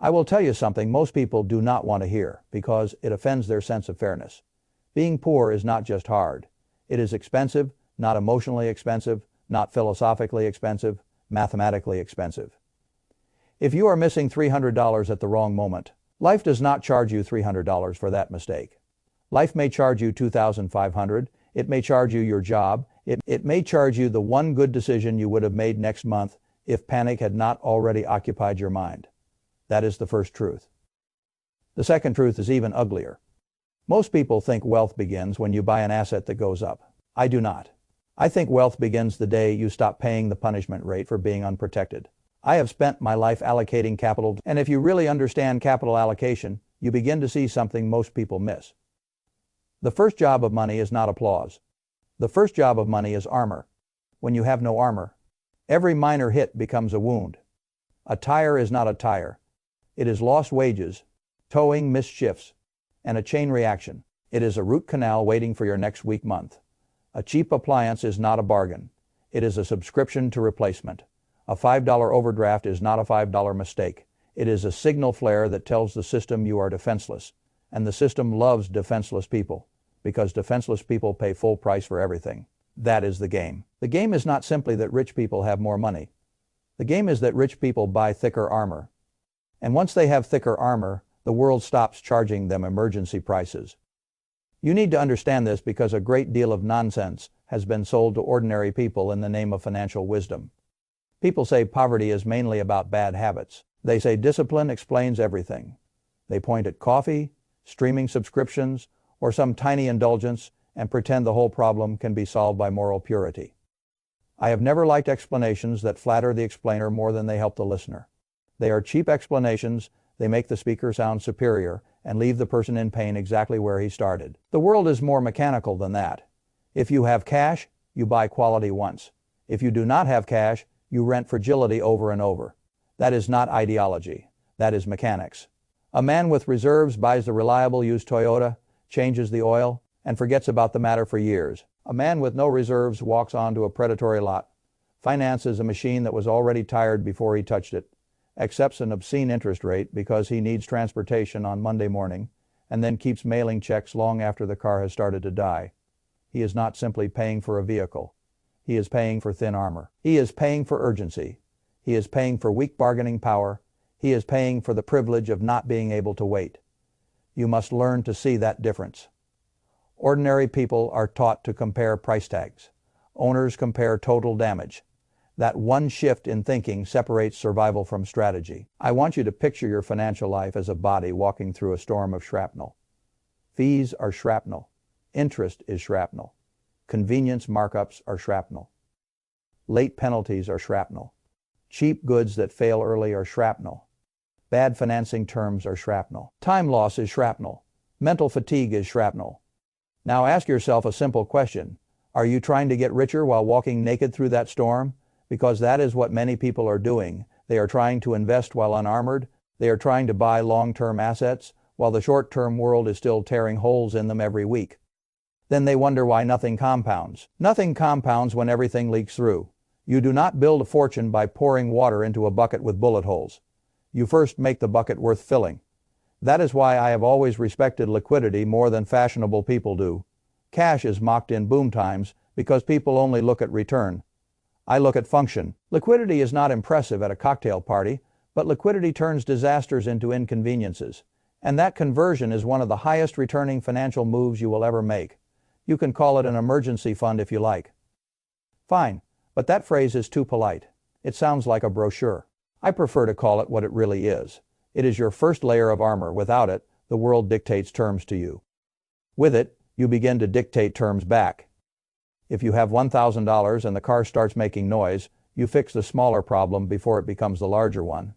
I will tell you something most people do not want to hear because it offends their sense of fairness. Being poor is not just hard. It is expensive, not emotionally expensive, not philosophically expensive, mathematically expensive. If you are missing $300 at the wrong moment, life does not charge you $300 for that mistake. Life may charge you $2,500. It may charge you your job. It may charge you the one good decision you would have made next month if panic had not already occupied your mind. That is the first truth. The second truth is even uglier. Most people think wealth begins when you buy an asset that goes up. I do not. I think wealth begins the day you stop paying the punishment rate for being unprotected. I have spent my life allocating capital, and if you really understand capital allocation, you begin to see something most people miss. The first job of money is not applause. The first job of money is armor. When you have no armor, every minor hit becomes a wound. A tire is not a tire. It is lost wages, towing missed shifts, and a chain reaction. It is a root canal waiting for your next weak month. A cheap appliance is not a bargain. It is a subscription to replacement. A $5 overdraft is not a $5 mistake. It is a signal flare that tells the system you are defenseless. And the system loves defenseless people, because defenseless people pay full price for everything. That is the game. The game is not simply that rich people have more money. The game is that rich people buy thicker armor. And once they have thicker armor, the world stops charging them emergency prices. You need to understand this because a great deal of nonsense has been sold to ordinary people in the name of financial wisdom. People say poverty is mainly about bad habits. They say discipline explains everything. They point at coffee, streaming subscriptions, or some tiny indulgence and pretend the whole problem can be solved by moral purity. I have never liked explanations that flatter the explainer more than they help the listener. They are cheap explanations. They make the speaker sound superior and leave the person in pain exactly where he started. The world is more mechanical than that. If you have cash, you buy quality once. If you do not have cash, you rent fragility over and over. That is not ideology. That is mechanics. A man with reserves buys the reliable used Toyota, changes the oil, and forgets about the matter for years. A man with no reserves walks onto a predatory lot, finances a machine that was already tired before he touched it, accepts an obscene interest rate because he needs transportation on Monday morning, and then keeps mailing checks long after the car has started to die. He is not simply paying for a vehicle. He is paying for thin armor. He is paying for urgency. He is paying for weak bargaining power. He is paying for the privilege of not being able to wait. You must learn to see that difference. Ordinary people are taught to compare price tags. Owners compare total damage. That one shift in thinking separates survival from strategy. I want you to picture your financial life as a body walking through a storm of shrapnel. Fees are shrapnel. Interest is shrapnel. Convenience markups are shrapnel. Late penalties are shrapnel. Cheap goods that fail early are shrapnel. Bad financing terms are shrapnel. Time loss is shrapnel. Mental fatigue is shrapnel. Now ask yourself a simple question. Are you trying to get richer while walking naked through that storm? Because that is what many people are doing. They are trying to invest while unarmored. They are trying to buy long-term assets while the short-term world is still tearing holes in them every week. Then they wonder why nothing compounds. Nothing compounds when everything leaks through. You do not build a fortune by pouring water into a bucket with bullet holes. You first make the bucket worth filling. That is why I have always respected liquidity more than fashionable people do. Cash is mocked in boom times because people only look at return. I look at function. Liquidity is not impressive at a cocktail party, but liquidity turns disasters into inconveniences. And that conversion is one of the highest returning financial moves you will ever make. You can call it an emergency fund if you like. Fine, but that phrase is too polite. It sounds like a brochure. I prefer to call it what it really is. It is your first layer of armor. Without it, the world dictates terms to you. With it, you begin to dictate terms back. If you have $1,000 and the car starts making noise, you fix the smaller problem before it becomes the larger one.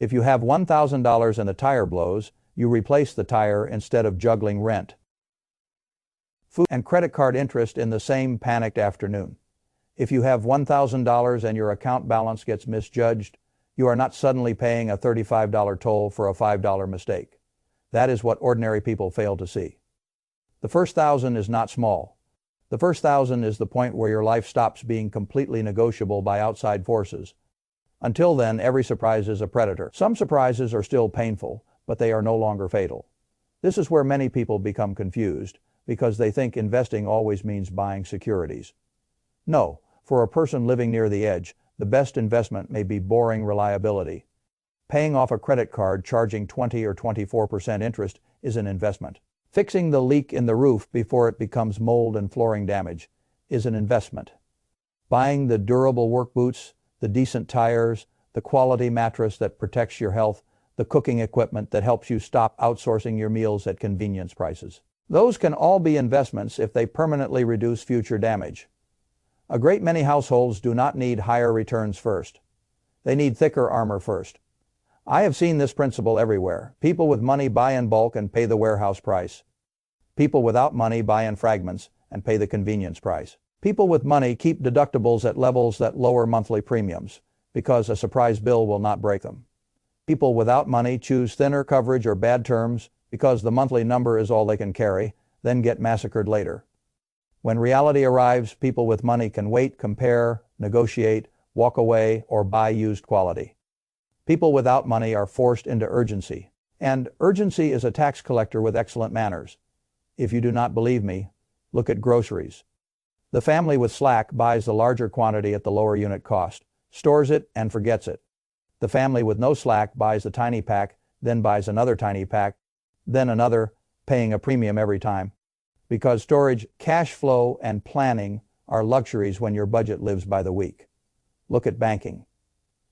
If you have $1,000 and the tire blows, you replace the tire instead of juggling rent, food, and credit card interest in the same panicked afternoon. If you have $1,000 and your account balance gets misjudged, you are not suddenly paying a $35 toll for a $5 mistake. That is what ordinary people fail to see. The first 1,000 is not small. The first 1,000 is the point where your life stops being completely negotiable by outside forces. Until then, every surprise is a predator. Some surprises are still painful, but they are no longer fatal. This is where many people become confused, because they think investing always means buying securities. No, for a person living near the edge, the best investment may be boring reliability. Paying off a credit card charging 20 or 24% interest is an investment. Fixing the leak in the roof before it becomes mold and flooring damage is an investment. Buying the durable work boots, the decent tires, the quality mattress that protects your health, the cooking equipment that helps you stop outsourcing your meals at convenience prices. Those can all be investments if they permanently reduce future damage. A great many households do not need higher returns first. They need thicker armor first. I have seen this principle everywhere. People with money buy in bulk and pay the warehouse price. People without money buy in fragments and pay the convenience price. People with money keep deductibles at levels that lower monthly premiums, because a surprise bill will not break them. People without money choose thinner coverage or bad terms because the monthly number is all they can carry, then get massacred later. When reality arrives, people with money can wait, compare, negotiate, walk away, or buy used quality. People without money are forced into urgency, and urgency is a tax collector with excellent manners. If you do not believe me, look at groceries. The family with slack buys the larger quantity at the lower unit cost, stores it, and forgets it. The family with no slack buys a tiny pack, then buys another tiny pack, then another, paying a premium every time. Because storage, cash flow, and planning are luxuries when your budget lives by the week. Look at banking.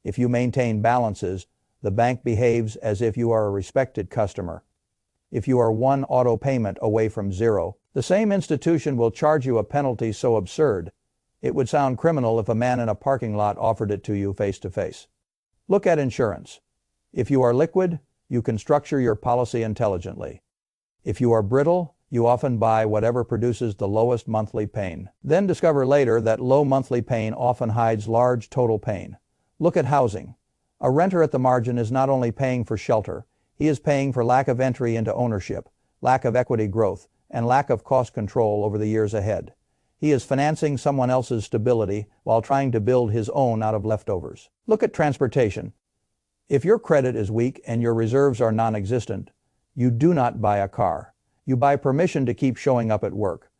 If you maintain balances, the bank behaves as if you are a respected customer. If you are one auto payment away from zero, the same institution will charge you a penalty so absurd, it would sound criminal if a man in a parking lot offered it to you face to face. Look at insurance. If you are liquid, you can structure your policy intelligently. If you are brittle, you often buy whatever produces the lowest monthly pain. Then discover later that low monthly pain often hides large total pain. Look at housing. A renter at the margin is not only paying for shelter, he is paying for lack of entry into ownership, lack of equity growth, and lack of cost control over the years ahead. He is financing someone else's stability while trying to build his own out of leftovers. Look at transportation. If your credit is weak and your reserves are non-existent, you do not buy a car. You buy permission to keep showing up at work.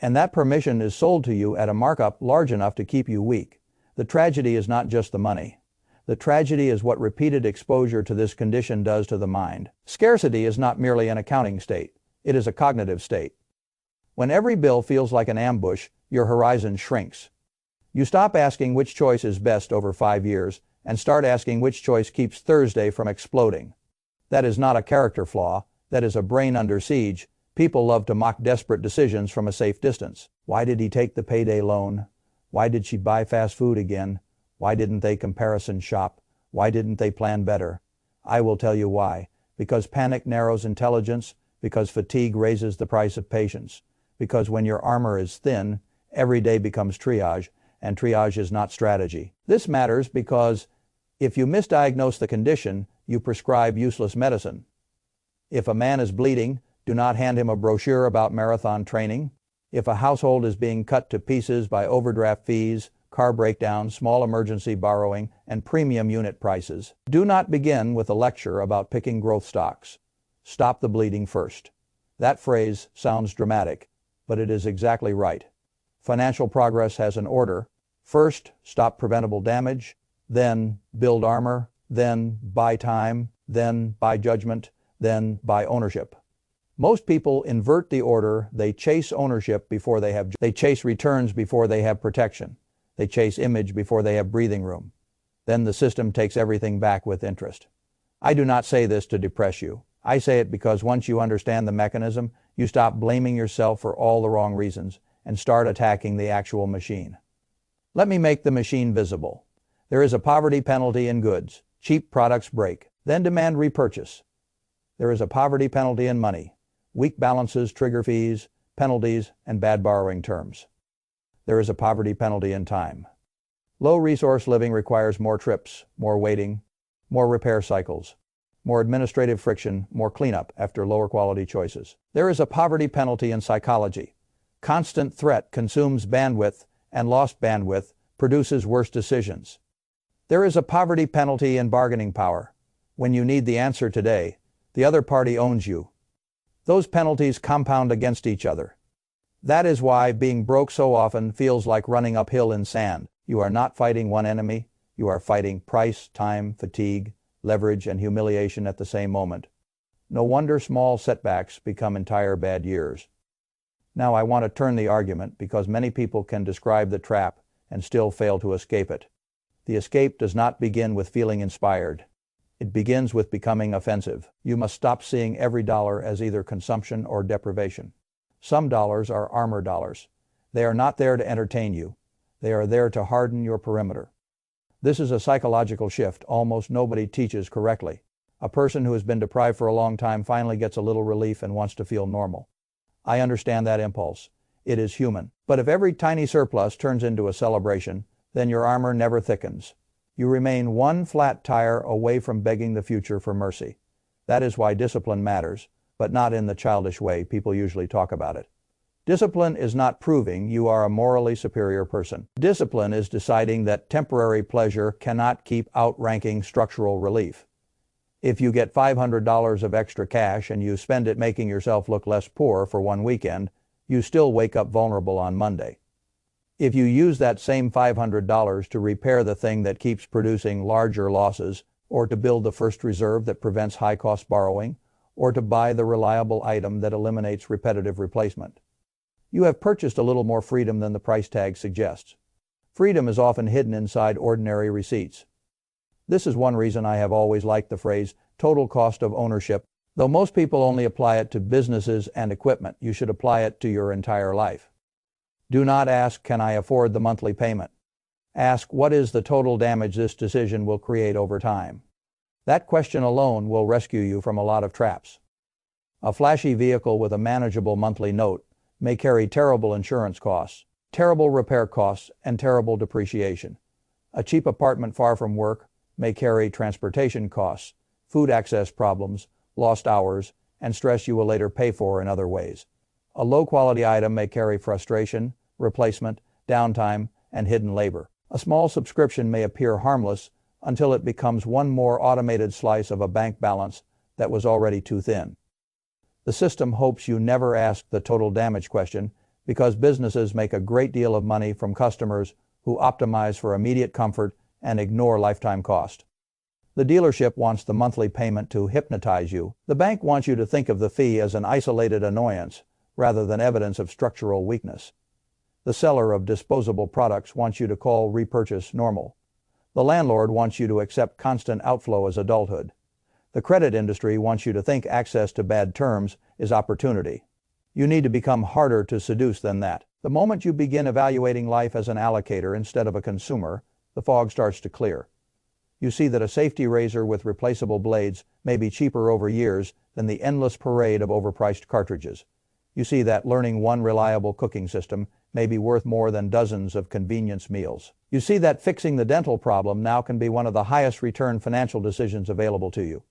And that permission is sold to you at a markup large enough to keep you weak. The tragedy is not just the money. The tragedy is what repeated exposure to this condition does to the mind. Scarcity is not merely an accounting state. It is a cognitive state. When every bill feels like an ambush, your horizon shrinks. You stop asking which choice is best over 5 years and start asking which choice keeps Thursday from exploding. That is not a character flaw. That is a brain under siege. People love to mock desperate decisions from a safe distance. Why did he take the payday loan? Why did she buy fast food again? Why didn't they comparison shop? Why didn't they plan better? I will tell you why. Because panic narrows intelligence, because fatigue raises the price of patience, because when your armor is thin, every day becomes triage, and triage is not strategy. This matters because if you misdiagnose the condition, you prescribe useless medicine. If a man is bleeding, do not hand him a brochure about marathon training. If a household is being cut to pieces by overdraft fees, car breakdowns, small emergency borrowing, and premium unit prices, do not begin with a lecture about picking growth stocks. Stop the bleeding first. That phrase sounds dramatic, but it is exactly right. Financial progress has an order. First, stop preventable damage, then build armor, then buy time, then buy judgment, then buy ownership. Most people invert the order. They chase ownership before they chase returns before they have protection. They chase image before they have breathing room. Then the system takes everything back with interest. I do not say this to depress you. I say it because once you understand the mechanism, you stop blaming yourself for all the wrong reasons and start attacking the actual machine. Let me make the machine visible. There is a poverty penalty in goods. Cheap products break, then demand repurchase. There is a poverty penalty in money. Weak balances trigger fees, penalties, and bad borrowing terms. There is a poverty penalty in time. Low resource living requires more trips, more waiting, more repair cycles, more administrative friction, more cleanup after lower quality choices. There is a poverty penalty in psychology. Constant threat consumes bandwidth, and lost bandwidth produces worse decisions. There is a poverty penalty in bargaining power. When you need the answer today, the other party owns you. Those penalties compound against each other. That is why being broke so often feels like running uphill in sand. You are not fighting one enemy, you are fighting price, time, fatigue, leverage, and humiliation at the same moment. No wonder small setbacks become entire bad years. Now I want to turn the argument because many people can describe the trap and still fail to escape it. The escape does not begin with feeling inspired. It begins with becoming offensive. You must stop seeing every dollar as either consumption or deprivation. Some dollars are armor dollars. They are not there to entertain you. They are there to harden your perimeter. This is a psychological shift almost nobody teaches correctly. A person who has been deprived for a long time finally gets a little relief and wants to feel normal. I understand that impulse. It is human. But if every tiny surplus turns into a celebration, then your armor never thickens. You remain one flat tire away from begging the future for mercy. That is why discipline matters, but not in the childish way people usually talk about it. Discipline is not proving you are a morally superior person. Discipline is deciding that temporary pleasure cannot keep outranking structural relief. If you get $500 of extra cash and you spend it making yourself look less poor for one weekend, you still wake up vulnerable on Monday. If you use that same $500 to repair the thing that keeps producing larger losses, or to build the first reserve that prevents high-cost borrowing, or to buy the reliable item that eliminates repetitive replacement, you have purchased a little more freedom than the price tag suggests. Freedom is often hidden inside ordinary receipts. This is one reason I have always liked the phrase total cost of ownership. Though most people only apply it to businesses and equipment, you should apply it to your entire life. Do not ask, can I afford the monthly payment? Ask, what is the total damage this decision will create over time? That question alone will rescue you from a lot of traps. A flashy vehicle with a manageable monthly note may carry terrible insurance costs, terrible repair costs, and terrible depreciation. A cheap apartment far from work may carry transportation costs, food access problems, lost hours, and stress you will later pay for in other ways. A low-quality item may carry frustration, replacement, downtime, and hidden labor. A small subscription may appear harmless until it becomes one more automated slice of a bank balance that was already too thin. The system hopes you never ask the total damage question because businesses make a great deal of money from customers who optimize for immediate comfort and ignore lifetime cost. The dealership wants the monthly payment to hypnotize you. The bank wants you to think of the fee as an isolated annoyance rather than evidence of structural weakness. The seller of disposable products wants you to call repurchase normal. The landlord wants you to accept constant outflow as adulthood. The credit industry wants you to think access to bad terms is opportunity. You need to become harder to seduce than that. The moment you begin evaluating life as an allocator instead of a consumer, the fog starts to clear. You see that a safety razor with replaceable blades may be cheaper over years than the endless parade of overpriced cartridges. You see that learning one reliable cooking system may be worth more than dozens of convenience meals. You see that fixing the dental problem now can be one of the highest return financial decisions available to you.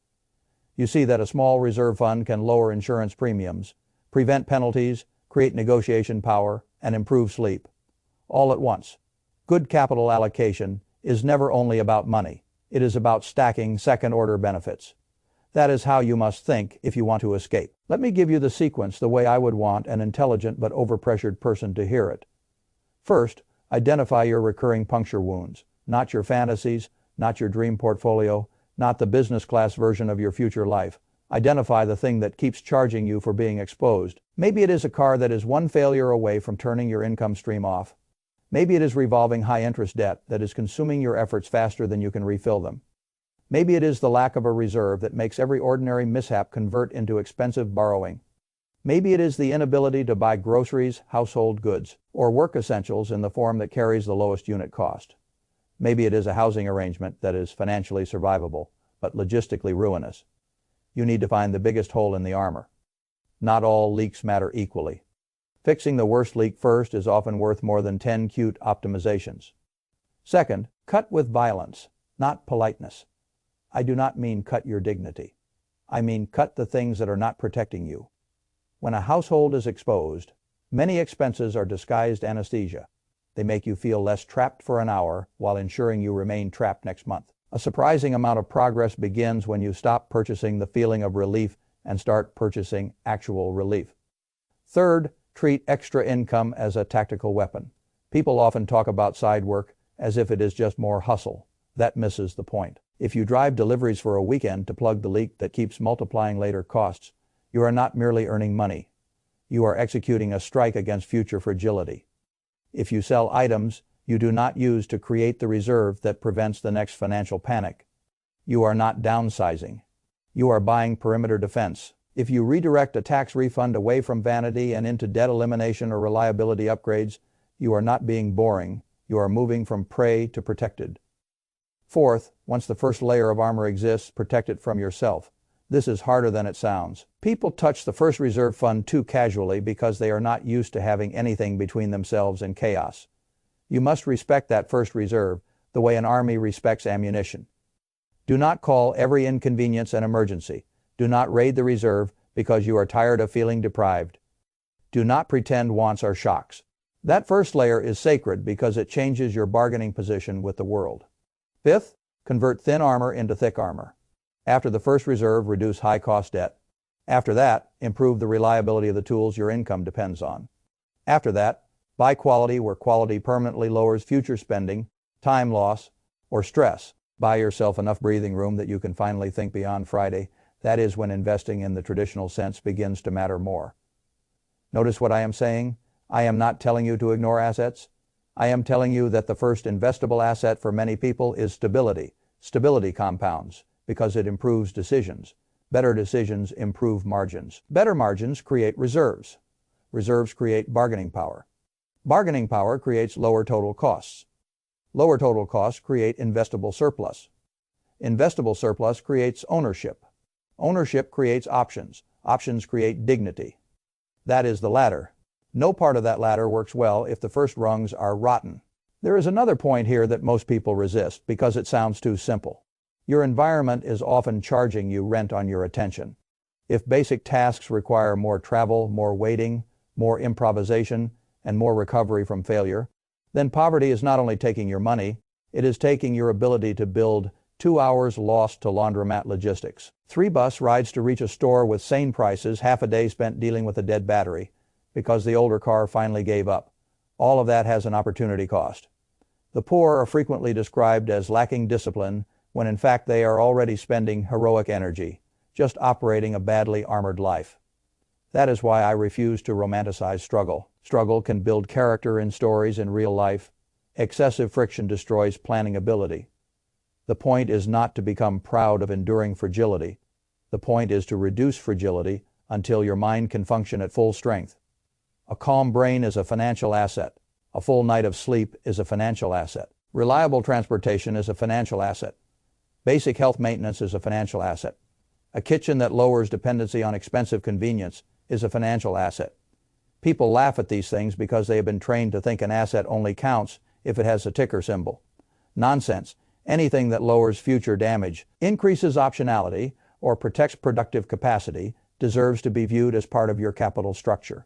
You see that a small reserve fund can lower insurance premiums, prevent penalties, create negotiation power, and improve sleep. All at once. Good capital allocation is never only about money. It is about stacking second-order benefits. That is how you must think if you want to escape. Let me give you the sequence the way I would want an intelligent but overpressured person to hear it. First, identify your recurring puncture wounds, not your fantasies, not your dream portfolio, not the business class version of your future life. Identify the thing that keeps charging you for being exposed. Maybe it is a car that is one failure away from turning your income stream off. Maybe it is revolving high-interest debt that is consuming your efforts faster than you can refill them. Maybe it is the lack of a reserve that makes every ordinary mishap convert into expensive borrowing. Maybe it is the inability to buy groceries, household goods, or work essentials in the form that carries the lowest unit cost. Maybe it is a housing arrangement that is financially survivable, but logistically ruinous. You need to find the biggest hole in the armor. Not all leaks matter equally. Fixing the worst leak first is often worth more than 10 cute optimizations. Second, cut with violence, not politeness. I do not mean cut your dignity. I mean cut the things that are not protecting you. When a household is exposed, many expenses are disguised anesthesia. They make you feel less trapped for an hour while ensuring you remain trapped next month. A surprising amount of progress begins when you stop purchasing the feeling of relief and start purchasing actual relief. Third, treat extra income as a tactical weapon. People often talk about side work as if it is just more hustle. That misses the point. If you drive deliveries for a weekend to plug the leak that keeps multiplying later costs, you are not merely earning money. You are executing a strike against future fragility. If you sell items you do not use to create the reserve that prevents the next financial panic, you are not downsizing. You are buying perimeter defense. If you redirect a tax refund away from vanity and into debt elimination or reliability upgrades, you are not being boring. You are moving from prey to protected. Fourth, once the first layer of armor exists, protect it from yourself. This is harder than it sounds. People touch the first reserve fund too casually because they are not used to having anything between themselves and chaos. You must respect that first reserve the way an army respects ammunition. Do not call every inconvenience an emergency. Do not raid the reserve because you are tired of feeling deprived. Do not pretend wants are shocks. That first layer is sacred because it changes your bargaining position with the world. Fifth, convert thin armor into thick armor. After the first reserve, reduce high-cost debt. After that, improve the reliability of the tools your income depends on. After that, buy quality where quality permanently lowers future spending, time loss, or stress. Buy yourself enough breathing room that you can finally think beyond Friday. That is when investing in the traditional sense begins to matter more. Notice what I am saying? I am not telling you to ignore assets. I am telling you that the first investable asset for many people is stability. Stability compounds because it improves decisions. Better decisions improve margins. Better margins create reserves. Reserves create bargaining power. Bargaining power creates lower total costs. Lower total costs create investable surplus. Investable surplus creates ownership. Ownership creates options. Options create dignity. That is the ladder. No part of that ladder works well if the first rungs are rotten. There is another point here that most people resist because it sounds too simple. Your environment is often charging you rent on your attention. If basic tasks require more travel, more waiting, more improvisation, and more recovery from failure, then poverty is not only taking your money, it is taking your ability to build 2 hours lost to laundromat logistics, 3 bus rides to reach a store with sane prices, half a day spent dealing with a dead battery because the older car finally gave up. All of that has an opportunity cost. The poor are frequently described as lacking discipline when in fact they are already spending heroic energy, just operating a badly armored life. That is why I refuse to romanticize struggle. Struggle can build character in stories in real life. Excessive friction destroys planning ability. The point is not to become proud of enduring fragility. The point is to reduce fragility until your mind can function at full strength. A calm brain is a financial asset. A full night of sleep is a financial asset. Reliable transportation is a financial asset. Basic health maintenance is a financial asset. A kitchen that lowers dependency on expensive convenience is a financial asset. People laugh at these things because they have been trained to think an asset only counts if it has a ticker symbol. Nonsense. Anything that lowers future damage, increases optionality, or protects productive capacity deserves to be viewed as part of your capital structure.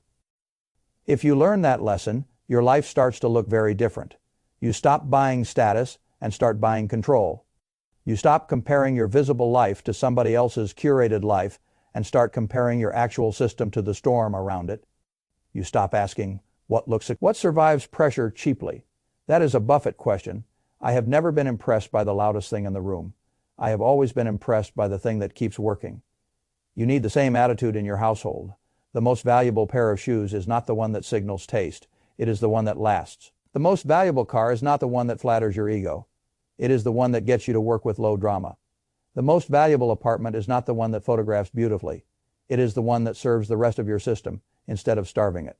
If you learn that lesson, your life starts to look very different. You stop buying status and start buying control. You stop comparing your visible life to somebody else's curated life and start comparing your actual system to the storm around it. You stop asking, what survives pressure cheaply? That is a Buffett question. I have never been impressed by the loudest thing in the room. I have always been impressed by the thing that keeps working. You need the same attitude in your household. The most valuable pair of shoes is not the one that signals taste. It is the one that lasts. The most valuable car is not the one that flatters your ego. It is the one that gets you to work with low drama. The most valuable apartment is not the one that photographs beautifully. It is the one that serves the rest of your system instead of starving it.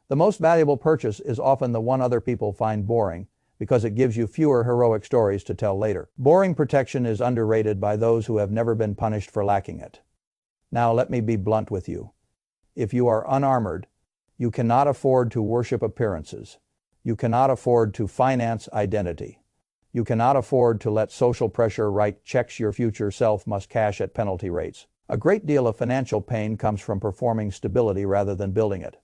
The most valuable purchase is often the one other people find boring because it gives you fewer heroic stories to tell later. Boring protection is underrated by those who have never been punished for lacking it. Now let me be blunt with you. If you are unarmored, you cannot afford to worship appearances. You cannot afford to finance identity. You cannot afford to let social pressure write checks your future self must cash at penalty rates. A great deal of financial pain comes from performing stability rather than building it.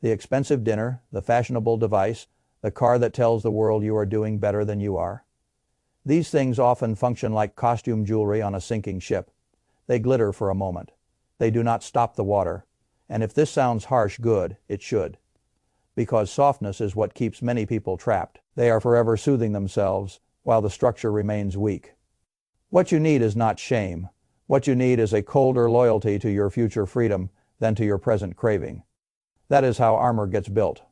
The expensive dinner, the fashionable device, the car that tells the world you are doing better than you are. These things often function like costume jewelry on a sinking ship. They glitter for a moment. They do not stop the water. And if this sounds harsh, good, it should. Because softness is what keeps many people trapped. They are forever soothing themselves while the structure remains weak. What you need is not shame. What you need is a colder loyalty to your future freedom than to your present craving. That is how armor gets built.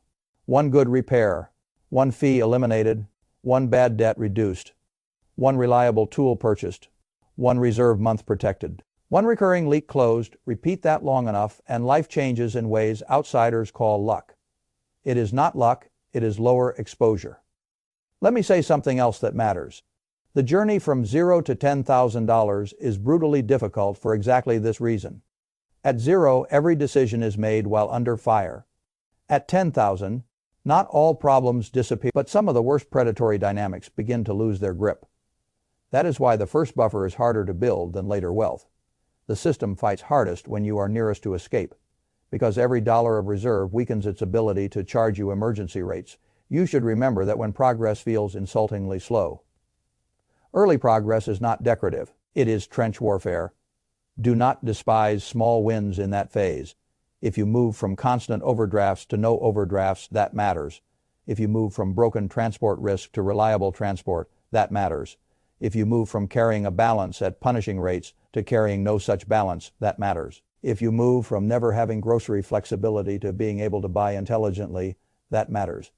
One good repair, one fee eliminated, one bad debt reduced, one reliable tool purchased, one reserve month protected, one recurring leak closed. Repeat that long enough and life changes in ways outsiders call luck. It is not luck, it is lower exposure. Let me say something else that matters. The journey from $0 to $10,000 is brutally difficult for exactly this reason. At 0, every decision is made while under fire. At 10,000, not all problems disappear, but some of the worst predatory dynamics begin to lose their grip. That is why the first buffer is harder to build than later wealth. The system fights hardest when you are nearest to escape, because every dollar of reserve weakens its ability to charge you emergency rates. You should remember that when progress feels insultingly slow. Early progress is not decorative, it is trench warfare. Do not despise small wins in that phase. If you move from constant overdrafts to no overdrafts, that matters. If you move from broken transport risk to reliable transport, that matters. If you move from carrying a balance at punishing rates to carrying no such balance, that matters. If you move from never having grocery flexibility to being able to buy intelligently, that matters.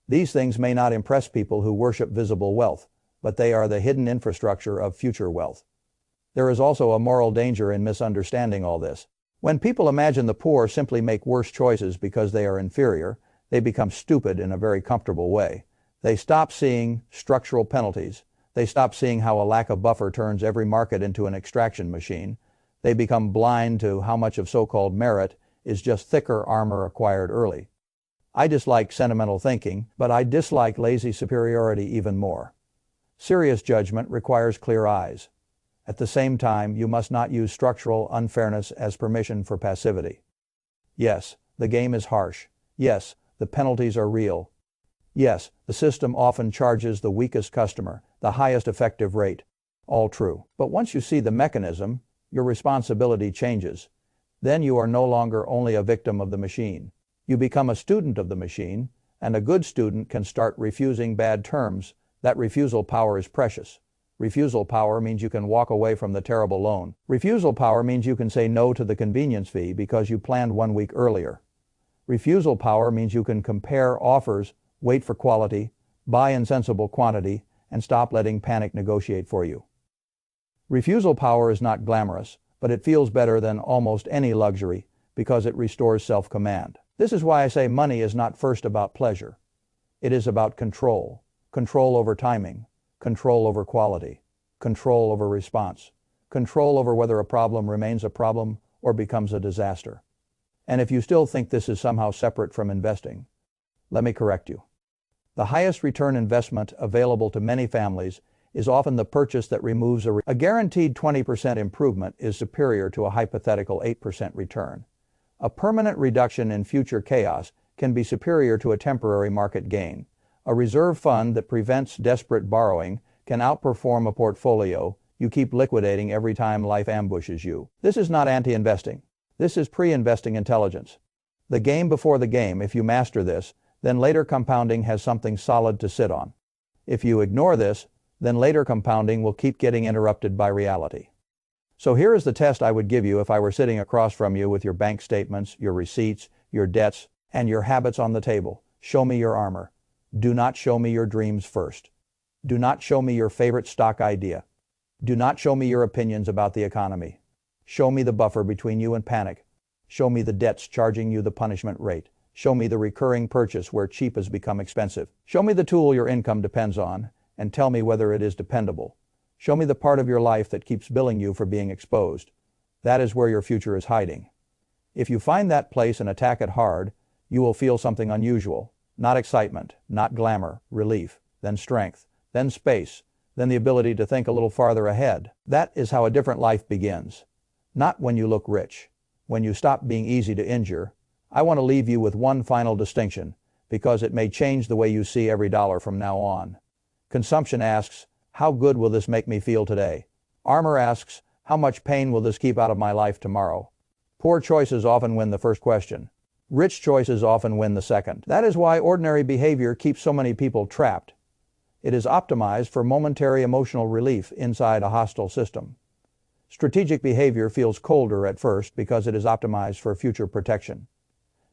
These things may not impress people who worship visible wealth, but they are the hidden infrastructure of future wealth. There is also a moral danger in misunderstanding all this. When people imagine the poor simply make worse choices because they are inferior, they become stupid in a very comfortable way. They stop seeing structural penalties. They stop seeing how a lack of buffer turns every market into an extraction machine. They become blind to how much of so-called merit is just thicker armor acquired early. I dislike sentimental thinking, but I dislike lazy superiority even more. Serious judgment requires clear eyes. At the same time, you must not use structural unfairness as permission for passivity. Yes, the game is harsh. Yes, the penalties are real. Yes, the system often charges the weakest customer the highest effective rate. All true. But once you see the mechanism, your responsibility changes. Then you are no longer only a victim of the machine. You become a student of the machine, and a good student can start refusing bad terms. That refusal power is precious. Refusal power means you can walk away from the terrible loan. Refusal power means you can say no to the convenience fee because you planned 1 week earlier. Refusal power means you can compare offers, wait for quality, buy in sensible quantity, and stop letting panic negotiate for you. Refusal power is not glamorous, but it feels better than almost any luxury because it restores self-command. This is why I say money is not first about pleasure. It is about control. Control over timing, control over quality, control over response, control over whether a problem remains a problem or becomes a disaster. And if you still think this is somehow separate from investing, let me correct you. The highest return investment available to many families is often the purchase that removes a guaranteed 20% improvement is superior to a hypothetical 8% return. A permanent reduction in future chaos can be superior to a temporary market gain. A reserve fund that prevents desperate borrowing can outperform a portfolio you keep liquidating every time life ambushes you. This is not anti-investing. This is pre-investing intelligence. The game before the game. If you master this, then later compounding has something solid to sit on. If you ignore this, then later compounding will keep getting interrupted by reality. So here is the test I would give you if I were sitting across from you with your bank statements, your receipts, your debts, and your habits on the table. Show me your armor. Do not show me your dreams first. Do not show me your favorite stock idea. Do not show me your opinions about the economy. Show me the buffer between you and panic. Show me the debts charging you the punishment rate. Show me the recurring purchase where cheap has become expensive. Show me the tool your income depends on, and tell me whether it is dependable. Show me the part of your life that keeps billing you for being exposed. That is where your future is hiding. If you find that place and attack it hard, you will feel something unusual. Not excitement, not glamour, relief, then strength, then space, then the ability to think a little farther ahead. That is how a different life begins. Not when you look rich. When you stop being easy to injure. I want to leave you with one final distinction. because it may change the way you see every dollar from now on. Consumption asks, how good will this make me feel today? Armor asks, how much pain will this keep out of my life tomorrow? Poor choices often win the first question. Rich choices often win the second. That is why ordinary behavior keeps so many people trapped. It is optimized for momentary emotional relief inside a hostile system. Strategic behavior feels colder at first because it is optimized for future protection.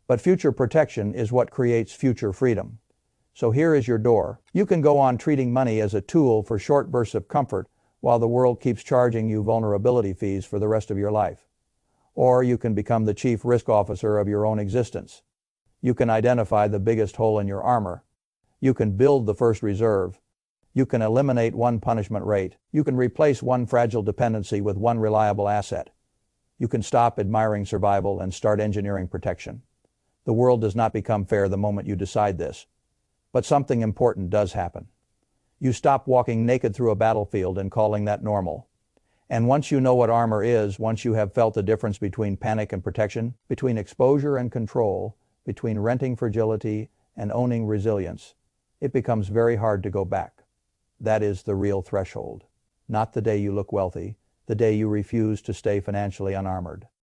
But future protection is what creates future freedom. So here is your door. You can go on treating money as a tool for short bursts of comfort while the world keeps charging you vulnerability fees for the rest of your life. Or you can become the chief risk officer of your own existence. You can identify the biggest hole in your armor. You can build the first reserve. You can eliminate one punishment rate. You can replace one fragile dependency with one reliable asset. You can stop admiring survival and start engineering protection. The world does not become fair the moment you decide this. But something important does happen. You stop walking naked through a battlefield and calling that normal. And once you know what armor is, once you have felt the difference between panic and protection, between exposure and control, between renting fragility and owning resilience, it becomes very hard to go back. That is the real threshold. Not the day you look wealthy, the day you refuse to stay financially unarmored.